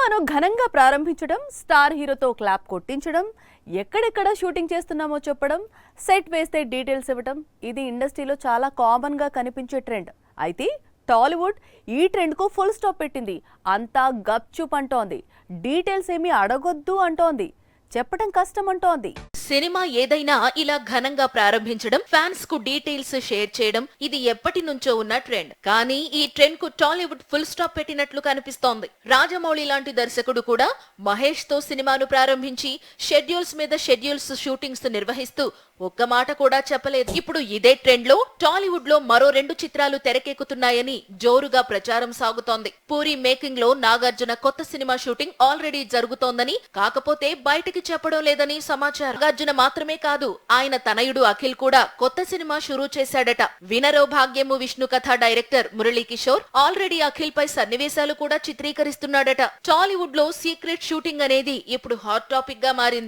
సినిమాను ఘనంగా ప్రారంభించడం, స్టార్ హీరోతో క్లాప్ కొట్టించడం, ఎక్కడెక్కడ షూటింగ్ చేస్తున్నామో చెప్పడం, సెట్ వేస్తే డీటెయిల్స్ ఇవ్వడం ఇది ఇండస్ట్రీలో చాలా కామన్ గా కనిపించే ట్రెండ్. అయితే టాలీవుడ్ ఈ ట్రెండ్ కు ఫుల్ స్టాప్ పెట్టింది. అంతా గప్చుప్ అంటోంది. డీటెయిల్స్ ఏమీ అడగొద్దు అంటోంది. చెప్పడం కష్టం అంటోంది. సినిమా ఏదైనా ఇలా ఘనంగా ప్రారంభించడం, ఫ్యాన్స్ కు డీటెయిల్స్ షేర్ చేయడం ఇది ఎప్పటి నుంచో ఉన్న ట్రెండ్. కానీ ఈ ట్రెండ్ కు టాలీవుడ్ ఫుల్ స్టాప్ పెట్టినట్లు కనిపిస్తోంది. రాజమౌళి లాంటి దర్శకుడు కూడా మహేష్ తో సినిమాను ప్రారంభించి షెడ్యూల్స్ మీద షెడ్యూల్స్ షూటింగ్స్ నిర్వహిస్తూ ఒక్క మాట కూడా చెప్పలేదు. ఇప్పుడు ఇదే ట్రెండ్ లో టాలీవుడ్ లో మరో 2 చిత్రాలు తెరకెక్కుతున్నాయని జోరుగా ప్రచారం సాగుతోంది. పూరి మేకింగ్ లో నాగార్జున కొత్త సినిమా షూటింగ్ ఆల్రెడీ జరుగుతోందని, కాకపోతే బయటికి చెప్పడం లేదని సమాచారం. నాగార్జున మాత్రమే కాదు, ఆయన తనయుడు అఖిల్ కూడా కొత్త సినిమా షురూ చేశాడట. వినరో భాగ్యము విష్ణు కథ డైరెక్టర్ మురళీ కిషోర్ ఆల్రెడీ అఖిల్ పై సన్నివేశాలు కూడా చిత్రీకరిస్తున్నాడట. టాలీవుడ్ లో సీక్రెట్ షూటింగ్ అనేది ఇప్పుడు హాట్ టాపిక్ గా మారింది.